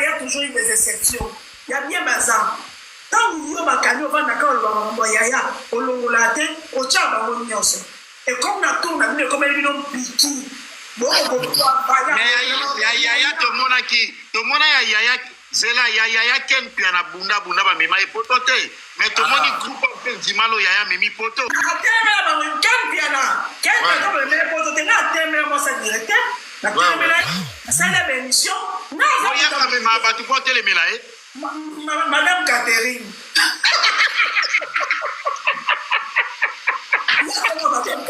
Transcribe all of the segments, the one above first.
il y a toujours des exceptions. Il y a bien bazar. Quand vous voyez ma canne, on va d'accord, on yaya, on l'ongolate, on tient à l'onioso. Et comme on a tourné, on a comme elle nous pique. Bon, on peut pas. Mais yaya, tout le monde a yaya. Zela yaya ken piana bunda ba mema ipotote mais to moni groupe ken dimalo yaya memi poto ateme ba ken piana ba mema ipotote na ateme mo sa directeur na ateme na ça la émission na ya ka mema ba tu pote le mela madame Catherine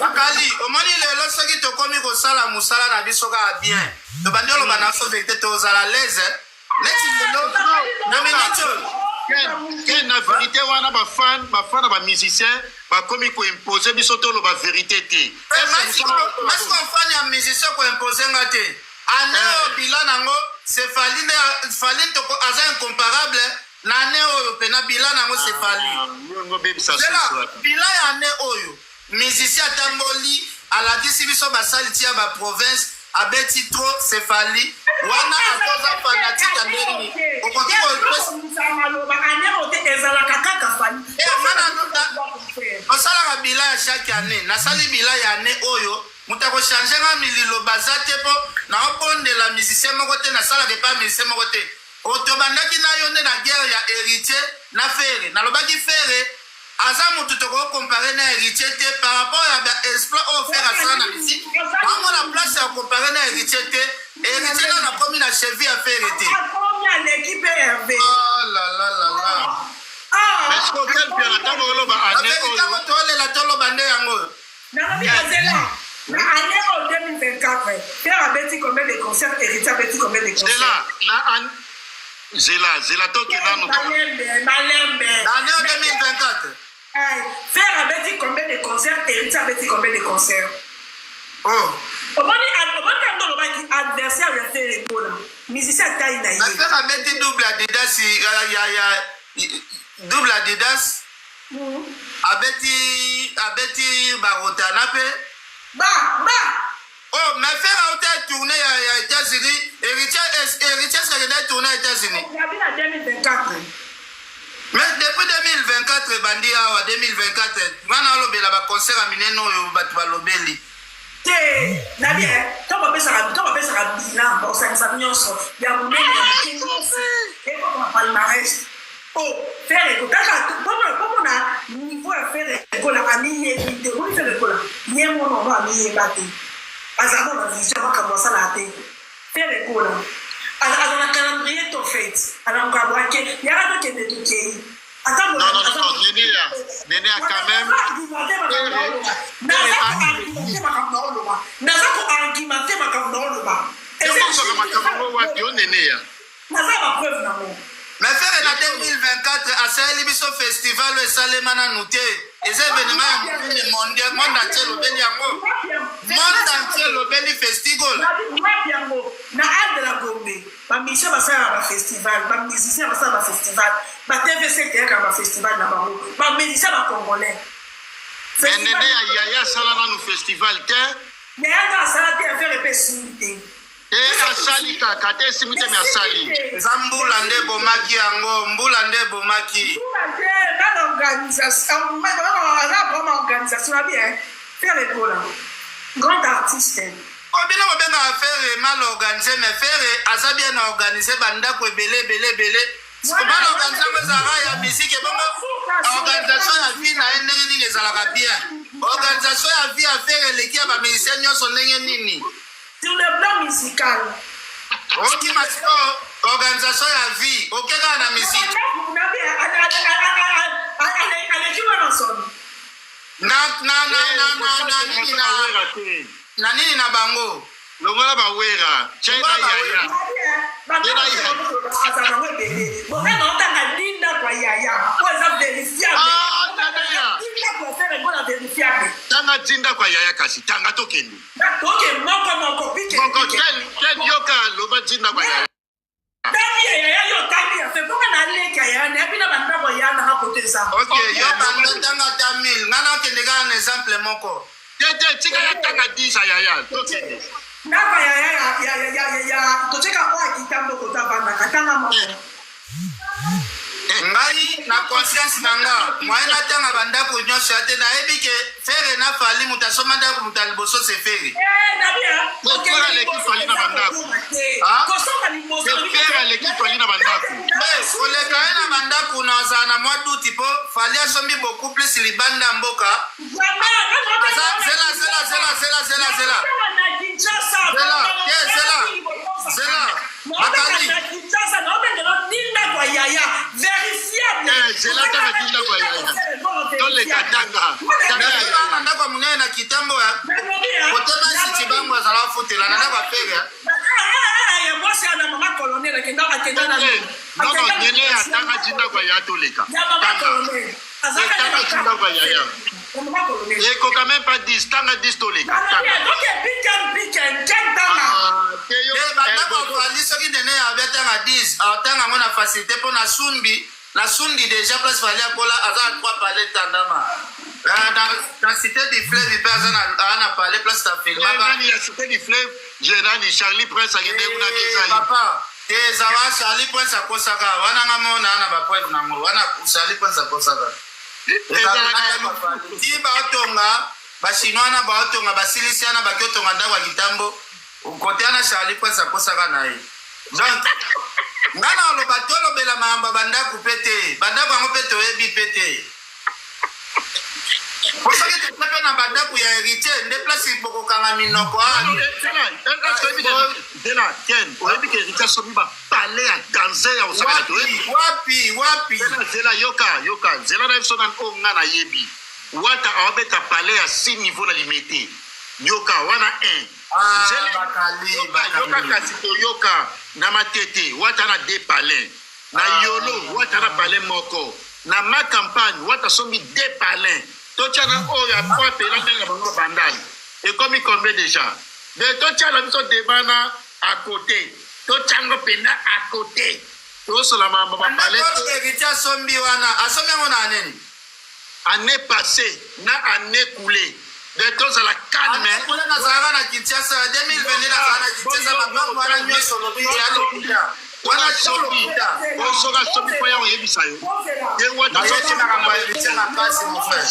akali omoni lelo soki tokomi kosala musala na biso ka bien to bandelo bana so vérité to zala l'aise Ken na vérité wana ba fan ba musicien ba komi ko imposer biso to lo ba vérité te est-ce qu'on fan ya musicien ko imposer ngate ane bilan nango c'est fali to aza incomparable na ane oyo pena bilan nango c'est fali bilan ya ane oyo musicien tamboli alakisi biso basali tia ba province abeti trop céphali wana akoza fanatique andeni okoki osalaka bila ya chaque année nasali bila ya année oyo moto akochange nga mililo baza te mpo naopondela musicien moko te nasalaka epa musicien moko te otobandaki na yo nde na guerre ya héritier na fere nalobaki fere aza motu tokokompare na héritier te par rapport ya exploit oyo fere asala na musique amona place ya kompare na héritier te héritier na nakomi na cheville ya fere te ntango tolela toloba nde yango na année 2024, Père abeti combien de concerts, héritier abeti combien de concerts? Zela toki nanu. L'année 2024. Père abeti combien de concerts, héritier abeti combien de concerts? Oh. Comment adversaire de faire les là? Musicien taille naïe. Père abeti double Adidas, double Adidas. Abeti Barotana pe. Oh, mais faire un tel tournée à États-Unis, héritier c'est que tourné aux États-Unis. En 2024. Mais depuis 2024, bandi à 2024, on a lobé là-bas concert à Mineno et Batba Lobeli. Nabi, comment on peut ça bilan, on s'en nyonso, il y a mon et comment on palmarès. Oh, faire écoute, comment on a niveau à faire école à mi vidéo, on fait l'école. Ni mon nom à mi bateau. Azamo na vision akabosa la te. Faire l'école. Azana calendrier to fait. Alors on va que il y a pas que de tout qui. Attends, non, Néné a quand même. Mais faire en 2024 à Saint-Libiso Festival et Salemana Nouté, et ces événements mondial, monde entier le béni yango. Monde entier le béni festival. Na ade la Gombe, ba musicien ba sa ba festival, ba musicien ba sa ba festival, ba TVC qui ka ba festival na bango, ba musicien ba congolais. Mais Néné yaya sala na no festival te. Mais anda sala te faire epesite. Asali kaka te simite me asali. Zambula nde bomaki yango, mbula nde bomaki. Dans l'organisation, même dans l'organisation, bien, faire les goûts là. Grand artiste. Obina obenga affaire mal organisé, mais faire asa bien organisé, banda ko belé. Mal organisé, mais ça ya musique, bon, organisation ya vie na ndenge ni ezalaka bien. Organisation ya vie affaire les qui ba musicien nyonso ndenge nini. Sur le plan musical. Ok, organisation ya vie, ok na musique. Na nini na bango longola bawera china yaya tanga tinda kwa yaya kasi tanga tokende moko ken yoka loba tinda kwa yaya ok yo bandanga tamil ngana okende kaka na exemple moko tete tika tanga disa yaya tokende ndako ya tocheka kwa kitambo kotavanda katanga moko ngai na conscience nanga mwaena tanga bandako nyonso ate nayebi ke fere na fali mutu asoma ndako mutu aliboso se fere koleka ye na bandako nazala na mwa duti mpo fali asombi beaucoup plus libanda mboka zela Bakali ndako munene na kitambo ya kotema isi chibangu azala futela na ndako apege mwasi ana mama colonel akenda na non nyene atanga jinda kwa ya toleka colonel azaka jinda kwa ya et quand même pas 10 tanga 10 toleka donc piken tanga bandako fali soki dene abetanga 10 atanga ngo na facilité po na sundi déjà place fali akola aza 3 palais tandama dans cité du fleuve pe aza na palais place ta film nani ya cité du fleuve jenani Charlie Prince akende kuna kesa papa teza wa Charlie Prince akosaka wana ngamona na ba point nango wana Charlie Prince akosaka tiba otonga bashinois na baotonga basilisiana bakiotonga ndako ya kitambo kote ana Charlie Prince akosaka na ye donc ngana oloba tolobela mahamba bandako pete bandako yango pete oyebi pete osoki topepe na bandako ya héritier nde place bokokanga minoko oyebi ke héritier asomi bapale ya danse ya osakana wapi zela yoka zela na biso nani oyo nga nayebi wata awabeta pale ya 6 niveau na limete yoka wana 1 yoka kasi toyoka na matete wata na 2 palais na yolo wata na palais moko na ma campagne wata sombi 2 palais totiana oyo apoi pela ndenga bango bandali ekomi combien déjà de totiana biso debana à côté totiango penda à côté tosola mamba bapalais héritier asombi wana asombi yango na nini année passée na année coulée de tozala calme kule nazalaka na Kinshasa 2020 nazala na Kinshasa mabango wana nyonso lobi ya lokuta wana sobi osoka sobi po ya oyebisa yo ye wata soki makambo ya héritier na pasi mon frère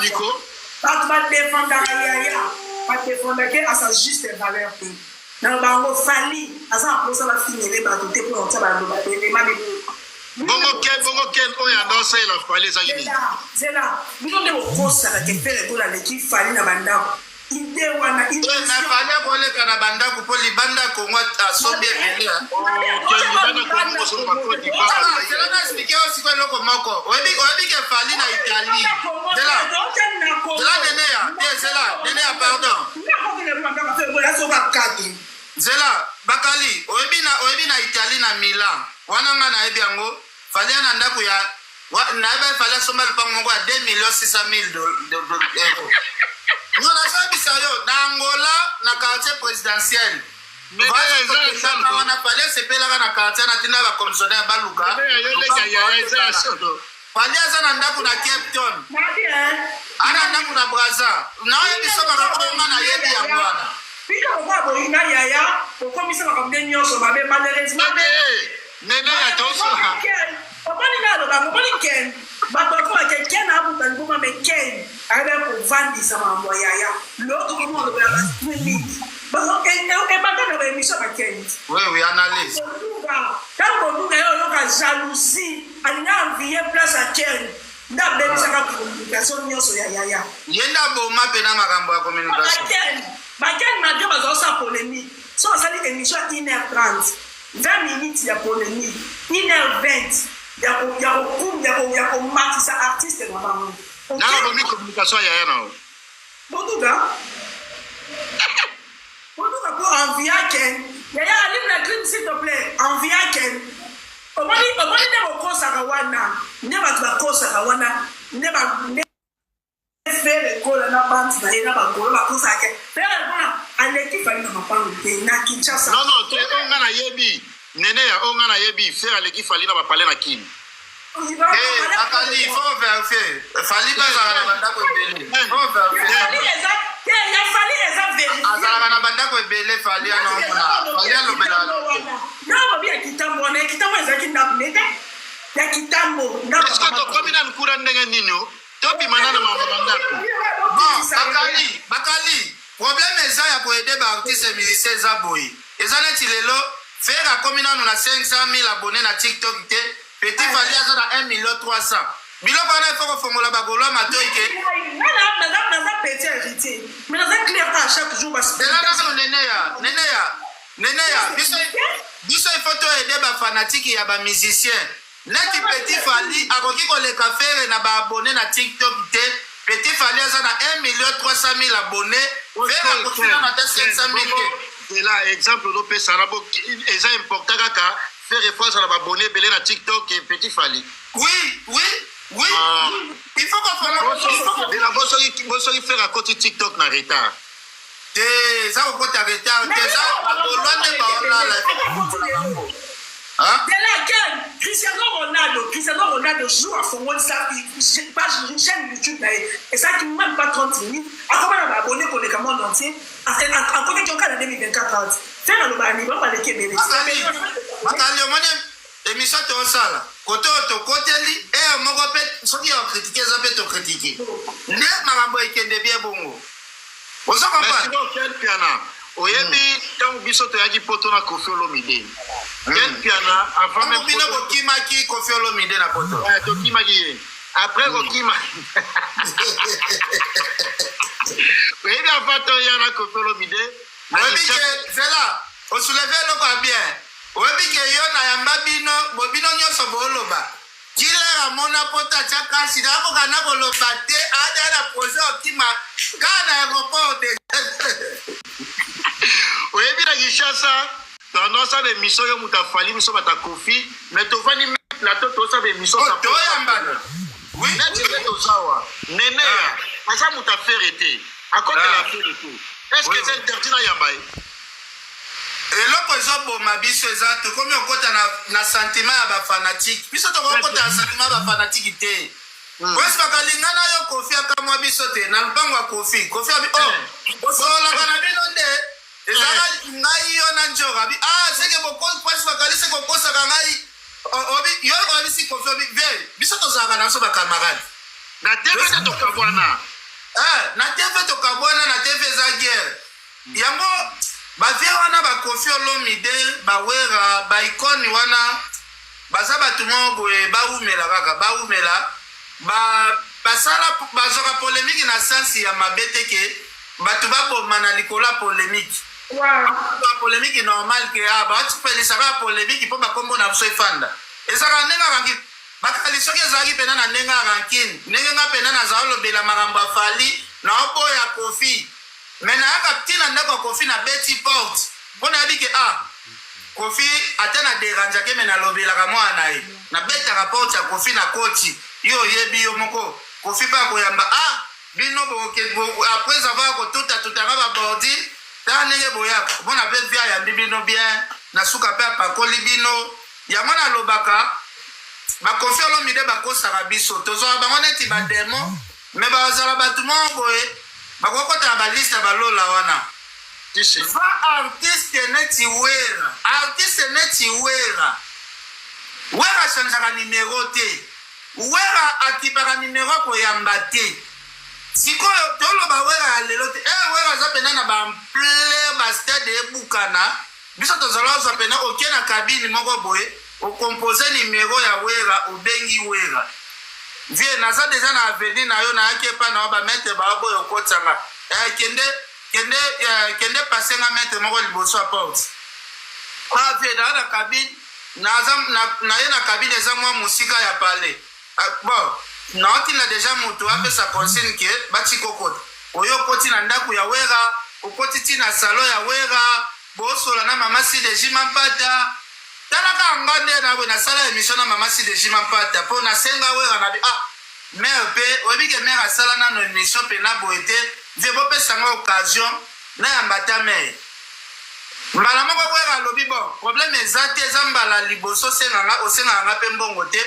Nico bato badefendaka yaya badefendake à sa juste valeur te na bango fali aza aposala finele bato te mpo ntia baloba elema bongo ken oyo andosala fali ezali nini zela bino nde bokosaka ke fere tola leki fali na bandako ide wana na fali akoleka na bandako mpo libanda kongo asombi ebele zelana explike osiko eloko moko oyebi ke fali na Italie zela neneya pardon zela bakali oyebi na Italie na Milan wana nga nayebi yango fali na ndako ya nayebi fali asomba lupango moko ya 2,600,000 euros non nasabisa yo na Angola na quartier présidentiel wana fali asepelaka na quartier na tinda bakomissionnaire baluka fali aza na ndako na Cape Town ana ndako na Brazza naoyebiso bakakonga nayebi yango wana pika okwa boyina yaya okomisa makambo nde nyonso mabe malheureusement nene ya tosola omoni na aloba omoni ken bato bakomake ken abuta liboma me ken ayebe kovandisa makambo ya yaya l'autre moment olobola basmimidi ebanda na baémission baken oui analyse ntango olunga ye oyoka jalousie alinga envie place ya ken nde abebisaka communication nyonso ya yaya ye nde aboma mpena makambo ya communication baken na dio bazalosala polémique so basali émission 1h30 20 minutes ya polémique 1h20 ya komatisa artiste na bango nana bomi communication yaya nao boduga po envia ken yaya alive na crime s'il te plaît envia ken omoni nde bokosaka wana nde bato bakosaka wana nde fere kola na bantu na ye na bagolo bakosaka ke fere mpona aleki fali na mapango te na Kinshasa non te oyo nga nayebi nene ya oyo nga nayebi fere aleki fali na bapale na kini akali faut vérifier fali bazala na bandako ebele faut vérifier Il a fallu les vérifier. azalaka na bandako ebele fali anaomona fali alobela non bien kitambo on est kitambo ezaki ndabulete ya kitambo est-ce que tokomi na nkura ndenge nini tobima na mama bandako bon bakali problème eza ya koyede baartiste musicien eza boye eza neti lelo faire akomi nano na 500,000 abonné na TikTok te petit fali aza na 1,300,000 biloko wana ifo kofongola bagolwa matoi ke naza petit héritier mais naza clair à chaque jour ela nano neneya biso ifo toyede bafanatike ya bamusicien neti petit fali akoki koleka fere na baabonné na TikTok te petit fali aza na 1,300,000 abonné fere akofina na ta 500,000 te ela exemple lopesa na bo eza important kaka faire fois na babonné ebele na TikTok et petit fali oui il faut qu'on bosoki faire akoti TikTok na retard te eza kokota retard te eza olwande baolala de laquelle Cristiano Ronaldo joue à son monde ça page chaîne YouTube et ça qui même pas 30 minutes à comment on va abonner pour le monde entier en côté qui en 2024 faire le bani on va les kébé makali omoni émission tosala koto tokoteli moko pe soki ya critiquer eza pe tokritike nde makambo ekende bien bongo ozokomprendre oyebi ntango biso toyaki poto na Koffi Olomide ken piana avant même bino bokimaki Koffi Olomide na poto tokimaki ye après kokima oyebi avant toya na Koffi Olomide oyebi ke zela osouleve eloko ya bien oyebi ke yo na yamba bino nyonso booloba kilere amona poto atya kasi nakoka na koloba te ada na projet okima kaka na aéroport de oyebi na Kinshasa tondosala émission yo moto afali biso bata Koffi mais tovandi plateau tosala émission toyambana neti nde tozawa nene aza moto afere te akotela afere te est ce que eza interdit na yamba ye eloko ezoboma biso eza tokomi okota na sentiment ya bafanatike biso tokokota na sentiment ya bafanatike te wesi bakalingana yo Koffi akamwa biso te na lupango ya Koffi abi osolaka na bino nde ezaka ngai yo na njoka abi seke bokwasi bakalisi kokosaka ngai yo obisi Koffi obi ve biso tozalaka na biso bakamarade na tv te tokabwana na tv tokabwana na tv eza guerre yango bavie wana baKoffi Olomide bawera baikoni wana baza bato moko boye baumela kaka baumela basala bazwaka polémique na sensi ya mabe te ke bato baboma na likolo ya polémique polémique normal ke batipelisaka polémique mpo bakombo na biso efanda ezalaka ndenge akangi bakali soki ezalaki mpena na ndenge akankini ndenge nga mpena nazala olobela makambo afali na oboya Koffi me nayaka ntina ndako ya Koffi na beti porte mpo nayebi ke Koffi ate na deranjake me nalobelaka mwana na ye nabetaka porte ya Koffi na koti yo oyebi yo moko Koffi mpe akoyamba bino après avoir kotutatutanga babordi tala ndenge boyaka mpona mpe vi ayambi bino bien na suka mpe apakoli bino yango nalobaka baKoffi Olomide bakosaka biso tozwaka bango neti bademo me bazala bato moko boye bakokota na baliste ya balola wana va artiste neti wera changeaka nimero te wera atipaka nimero koyamba te sikoyo toloba wera ya lelo te wera aza pena na bample bastade ebukana biso tozala ozwa pena okie na kabine moko boye okompose nimero ya wera obengi wera vie naza deja na aveni na yo nayaki epa na yo bametre baoboye okotanga kende pasenga metre moko liboso ya porte vie naa na kabine naye na kabine eza mwa mosika ya pale bon naotinda deja moto apesa consigne ke batikokota oyo okoti na ndako ya wera okoti ti na salon ya wera bosola na mama Sideji Mampata talaka nga nde na bwe nasala émission na mama Sideji Mampata mpo nasenga wera na bi mare mpe oyebi ke mare asala nano émission mpe na boye te vie bopesanga occasion nayamba ta mare mbala moko wera alobi bon problème eza te eza mbala liboso osengaka nga mpe mbongo te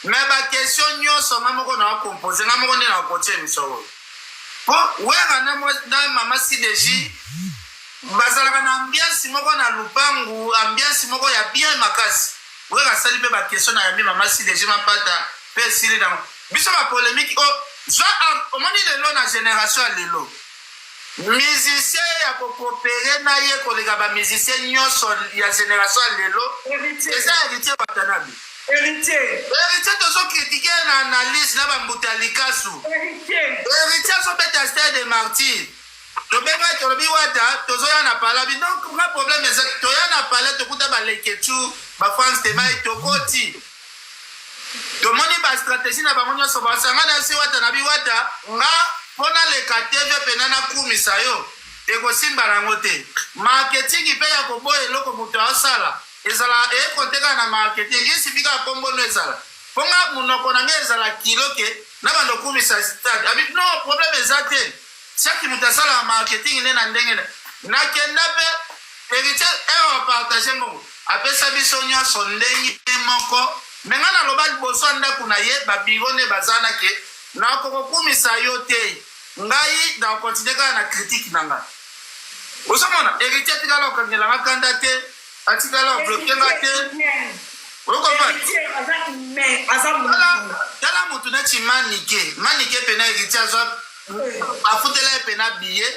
me bakestion nyonso nga moko na okompose nga moko nde na okotie émission oyo wera na mama CDJ bazalaka na ambiance moko na lupangu ambiance moko ya bien makasi wera sali pe ba question na yambi mama CDJ mapata pe sili na biso ba polémique o moni lelo na génération lelo musicien ya kokopere na ye koleka ba musicien nyonso ya génération lelo eza héritier watanabe héritier tozo critiquer na analyse na bambuta likasu héritier so beta stade de martyr tobenga tolobi wata tozoya na palabi donc nga problème eza toya na pala tokuta baleketu ba France tema tokoti tomoni ba stratégie na bango nyonso basanga na si wata na biwata nga pona leka TV pena na kumisa yo ekosimba nango te marketing pe ya koboya eloko moto asala ezala ekoteka na marketing isifika kombono ezala ponga munoko na nge ezala kiloke na bando kumisa stade abi no problème ezate chaque mutasala marketing ne na ndenge na kenda pe héritier e partager mo apesa biso nyonso ndenge moko menga na loba liboso ndako na ye babiro ne bazana ke na kokumisa yo te ngai na continuer kaka na critique na ngai osomona héritier atikala okangela makanda te atikala obloke nga te tala mutu neti manike pena héritier azwa afutela ye pena biye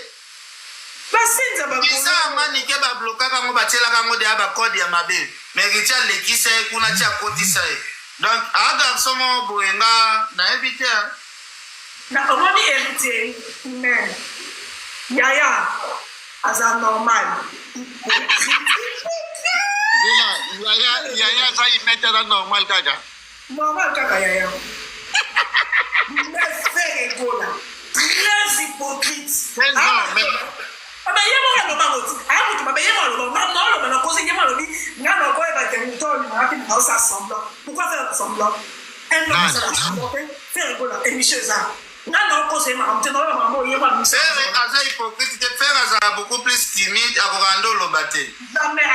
bisa manike bablokaka yango batielaka yango deya bakode ya mabe mais héritier alekisa ye kuna ti akotisa ye donc agarso mo boye nga nayebi te na omoni héritier mais yaya aza normal yaya aza imete aza normal kaka yaya mais frère egola très hypocrite ye moko aloba moti aya moto mabe ye moko aloba na oloba na kosi ye moko alobi nga na okoyeba te moto olimaka na osa semblant pourquoi faire semblant un homme osala semblant te frère egola émission eza nga na okosa makambo te na oloba mama oyeba misere aza hypocrite te frère azala beaucoup plus timide akokanda oloba te jamais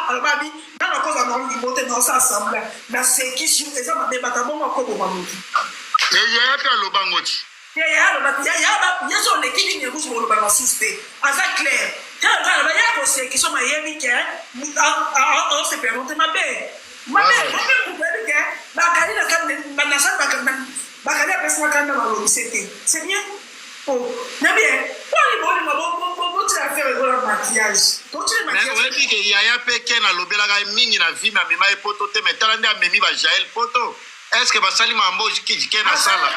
aloba bi nga na okosa na olimo te na osa semblant na seki sur eza mabe bata bongo akoboma motu yaya mpe aloba ngo ti yeso olekili nyebusi boloba na susu te aza clair ya koseki so mayebi ke osepermonte mabe kubebi ke bakali bakali apesinaka na balobise te c'est bien na bien polima botila faire egola maquillage oyebi ke yaya mpe ken alobelaka mingi na vi me amema ye poto te me tala nde amemi bajael poto est ce que basali mambo ken asala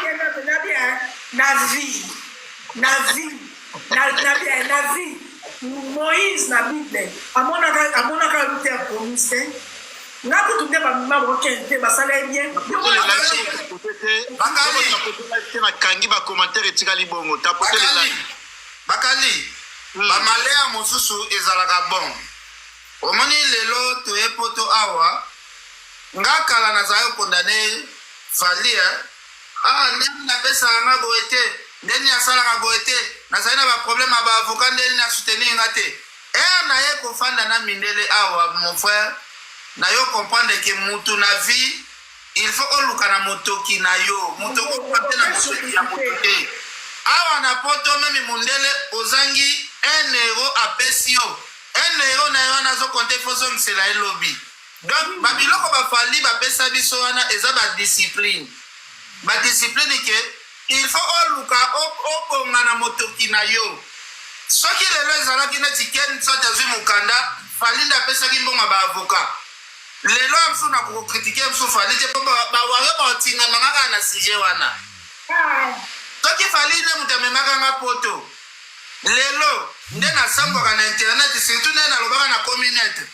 na vie Moïse na Bible amonaka lute ya promise nga kutu nde bamima bokente basala bien nakangi bacommentaire etikali bongo bakali bamalea mosusu ezalaka bon omoni lelo toye poto awa nga kala nazali kondane falia ndeni napesaka nga boye te ndeni asalaka boye te nazali na baproblème ya baavocat ndeni nasoutenir nga te na ye kofanda na mindele awa mon frère na yo comprendre ke mutu na vie il faut oluka na motoki na yo motoki okopate na motoki ya moto te awa na poto memi mundele ozangi 1 euro apesi yo 1 euro na yo wana azokonte fozongisela ye lobi donc babiloko bafali bapesa biso wana eza badiscipline ke il faut oluka obonga na motoki na yo soki lelo ezalaki neti ken soki azwi mokanda fali nde apesaki mbongo baavoka lelo ya mosusu na kokokritike mosusu fali te mpo bawayo baotingana kaka na sujet wana soki fali nde moto amemaka nga poto lelo nde nasambwaka na internet surtout nde nalobaka na communete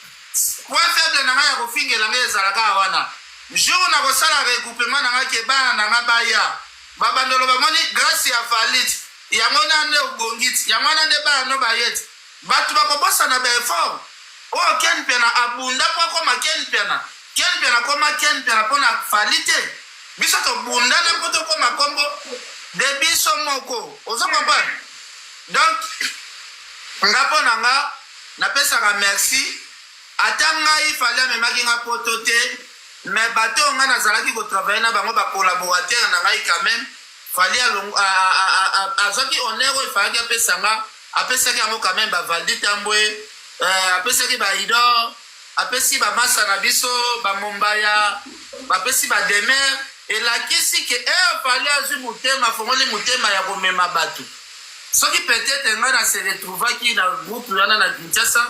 point faible na ngai ya kofingela ngai ezalaka wana jour na kosala recoupement na ngai ke bana na ngai baya babandolo bamoni grâce ya falit yango na nde obongiti yango na nde bana no bayeti bato bakobosana baeffort oyo ken pena abunda mpo akoma ken pena koma ken pena mpo na fali te biso tobundana mpo tokoma kombo de biso moko ozo comprendre donc nga mpo na nga napesaka merci ata ngai fali amemaki nga poto te mais bato nga nazalaki kotravaille na bango bacolaborateur na ngai quand même fali azwaki honneur oyo efalaki apesanga apesaki yango quand même bavaldi tambwe apesaki baidor apesi bamasa na biso bamombaya bapesi bademer elakisi ke fali azwi motema afongoli motema ya komema bato soki peut-être ngai na se retrouvaki na groupe wana na Kinshasa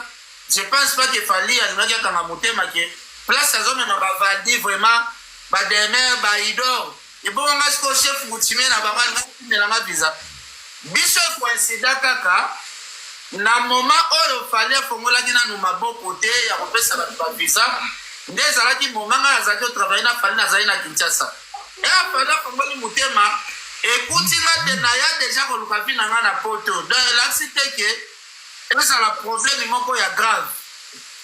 je pense pas que fali alingaki akanga motema ke place azomema bavaldi vraiment bademer baidor ebongo nga siko chef coutumier na bango alingakimelanga visa biso coïncida kaka na moment oyo fali afongolaki nanu maboko te ya kopesa bato bavisa nde ezalaki moment ngai azalaki otravaille na fali nazali na Kinshasa fali afongoli motema ekuti nga te naya deja koluka vi na ngai na poto donc elakisi te ke ezala problème moko ya grave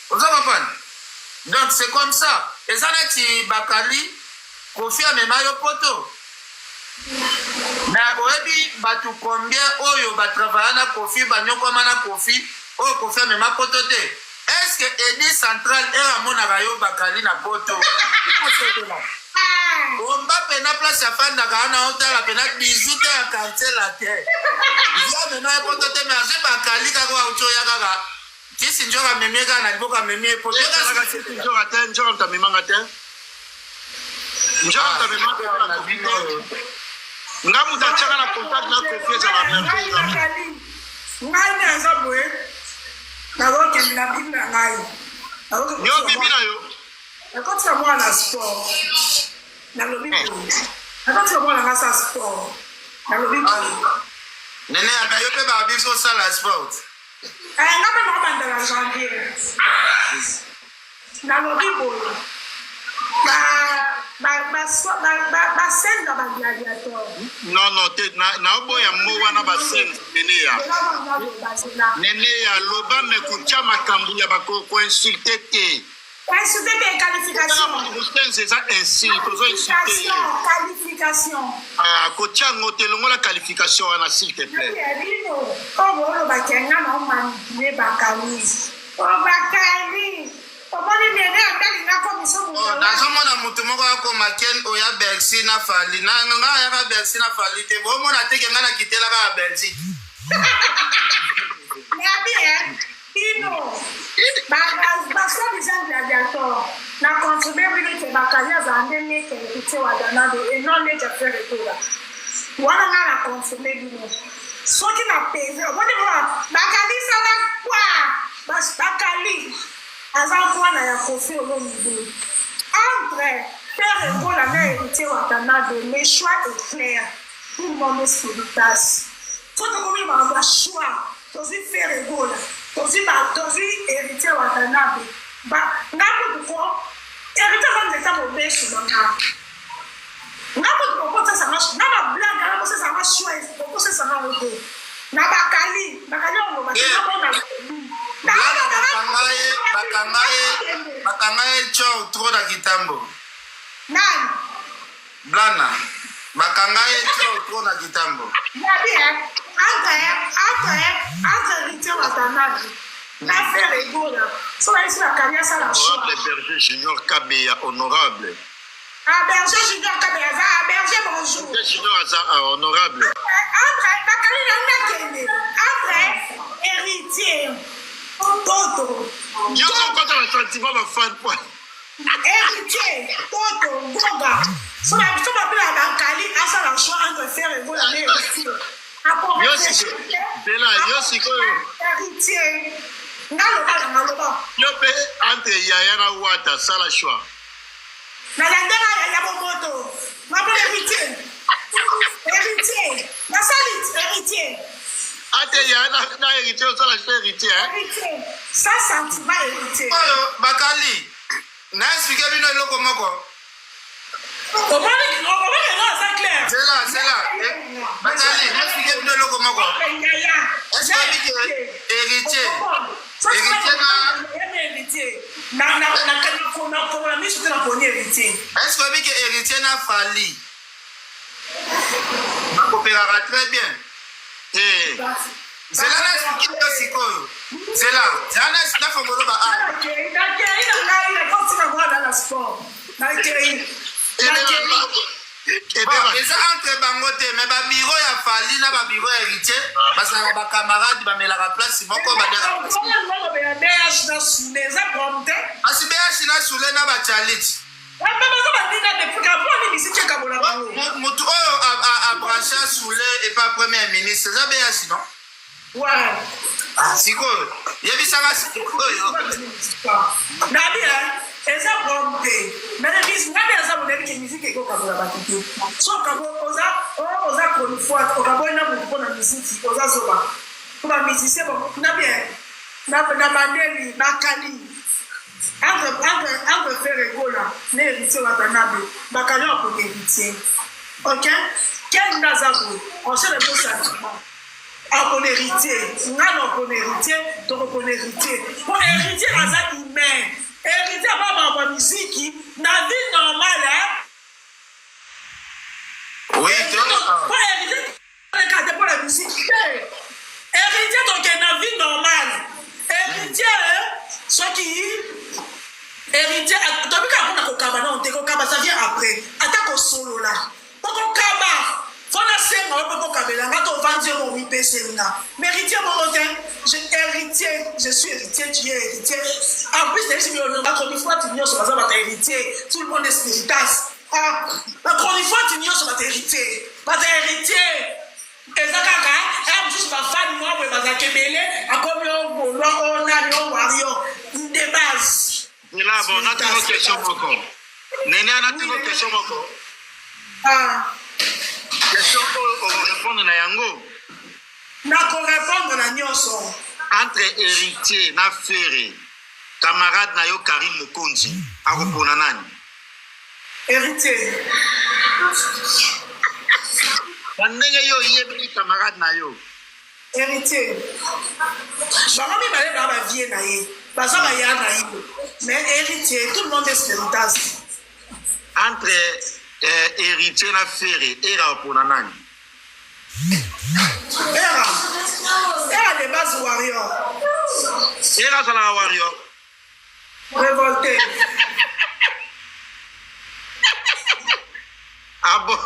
oza comprendre donc c'est comme ça eza neti bakali Kofi amema yo poto na oyebi bato combien oyo batravaille na Kofi banyokoma na Kofi oyo Kofi amema poto te est-ce que edi central amonaka yo bakali na poto omba pena place afandaka wana otala pena 18 ya quartier la terre ya amema yo poto te mais azwi bakali kaka autoya kaka kisi njoka amemi kaka na liboka amemi ye poto njoka tamemanga te nga mutu atiaka na contact na Kofi ezala ngai naza boye nakokende na bibi na ngai yo bibi na yo nakotika mwana na sport nalobi boye nakotika mwana nga sa sport nalobi boye nene aka yo mpe babiso osala sport nga mpe nakobandela janvier nalobi boye basene na bagladiateur non te naoboya mo wana basene nene ya loba me kutia makambo ya bakoinsulte te insulte te qualification eza insulte ozoinsulte qualification kotia ngo te longola qualification wana s'il te plaît oyo olobaki nga na omanipule bakali bakali nazomona motu moko akoma ken oya Bercy na fali nga ayaka Bercy na fali te bomona teke nga nakitelaka ya Belgique baswabisa gladiateur na contribue bino ke bakali azala nde neke ekute wadanade enon neke aferetola wana nga na consomme bino soki na pese oboni bakali sala kwa bakali aza mwana ya Kofi Olomide entre père Ebola na héritier Watanabe le choix est clair pour nommer Spiritas soki okomi ba choix tozi père Ebola tozi héritier Watanabe nga kutu ko héritier va nzeta mobesu banga nga kutu kokosesanga na bablaga na kosesanga choix okosesanga ote na bakali omobasena bakangaye cho utro na kitambo nani blana bakangaye cho utro na kitambo entre Watanabe na faire Ebola so baisi bakali asala honorable Berger Junior Kabeya honorable Berger Junior Kabeya aza Berger bonjour Berger Junior aza honorable entre bakali na nakende entre héritier Toto yo sokota na sentiment bafan po héritier Toto Goga so bapela bakali asala choix entre faire Ebola na héritier yo sikoyo héritier ngaloba yo mpe entre yaya na wata sala choix nalandaka yaya bomoto mapela héritier nasali héritier ate ya na héritier osala choix héritier sans sentiment héritier oyo bakali na explique bino eloko moko bakali na explique bino eloko moko est-ce que héritier est-ce que héritier na fali bakopelaka très bien zela na explique yo sikoyo zela na fongolo ba eza entre bango te mais babiro ya fali na babiro ya héritier bazalaka bacamarade bamelaka place moko badeka asi beyashi na sule na bachaliti motu oyo abranche asule epa premier ministre eza beyashi non sikoyo yebisanga sikoyo nabi eza bon te mais bis nabi eza mon avis musique ko kabola batiki so kabo oza ko fois okabola na mo na musique oza zoba pour musicien bon nabi na mandeli bakali entre faire égola ne héritier wa nabi bakali ko héritier OK quel nazabo on sait le sentiment on héritier ngalo on héritier donc on héritier pour héritier aza humain héritier pas ma musique na vie normale oui pas héritier pour la musique héritier donc na vie normale héritier ce qui héritier tobika kuna kokaba na on te kokaba ça vient après attaque au solo là kokaba fona senga opo kabela ngato vanzi mo mi pesenga mais héritier mon je suis héritier tu es héritier en plus c'est si on a comme fois tu sur ça héritier tout le monde est spiritas encore une fois tu sur ça héritier ezakaka juste ma femme moi we bazakebele akomyo bolwa ona no wario de base de là bon on a une question encore nene on a une question encore question on va répondre na yango na ko répondre na nyoso entre héritier na frère camarade na yo Karim Mokonzi akopona nani héritier ndenge yo yebi camarade na yo héritier bango mibale ba vie na ye baza ba ya na ye mais héritier tout le monde est spiritas entre héritier na frère era opona nani era de base warrior era sala warrior révolté ah bon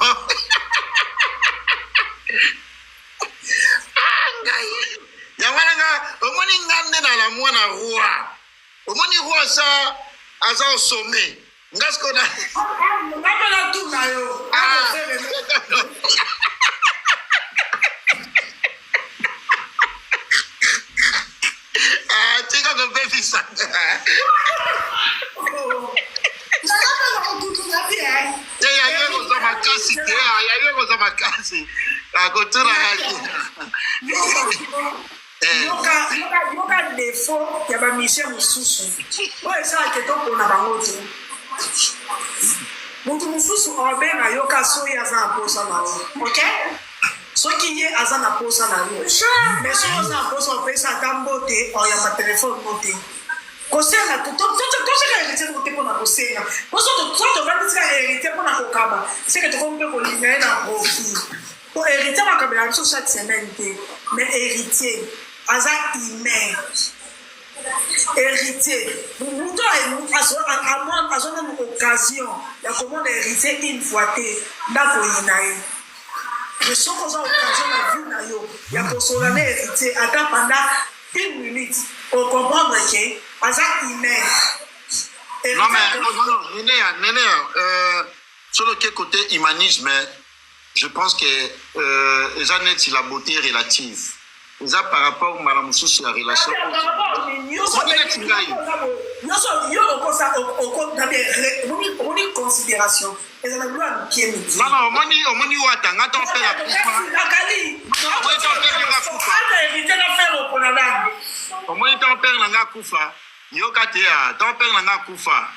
yawalanga omoni ngande na la mwana roi omoni roi sa aza au sommet ngasko na ngapela tu na yo tika ko befi sa ya ko zama kasi akotuna hali yoka défaut ya bamisien mosusu oyo esalaka tokona bango te motu mosusu obenga yoka soki aza na posa na yo ok soki ye aza na posa na yo mais soki oza na posa opesa ata mbote oyamba telefone mbote kosenga toseka héritier mbote mpona kosenga so tovandisika héritier mpona kokaba seke tokomi mpe kolinga ye na profit po héritier makabela biso chaque semaine te mais héritier aza humain héritier mutu azwa même occasion ya komona héritier une fois te ndakoyi na ye mais soki oza occasion na vie na yo ya kosola na héritier ata pendant 1 minute ocomprendre ke aza humain. Non mais Nénéa, sur le côté humanisme, je pense que les années la beauté relative. Ça par rapport à Madame Soussou la relation. Considération. Non, moni watanga ton fait la kufa. Omoni ton père nanga kufa. Yokatea, ton père nanga kufa.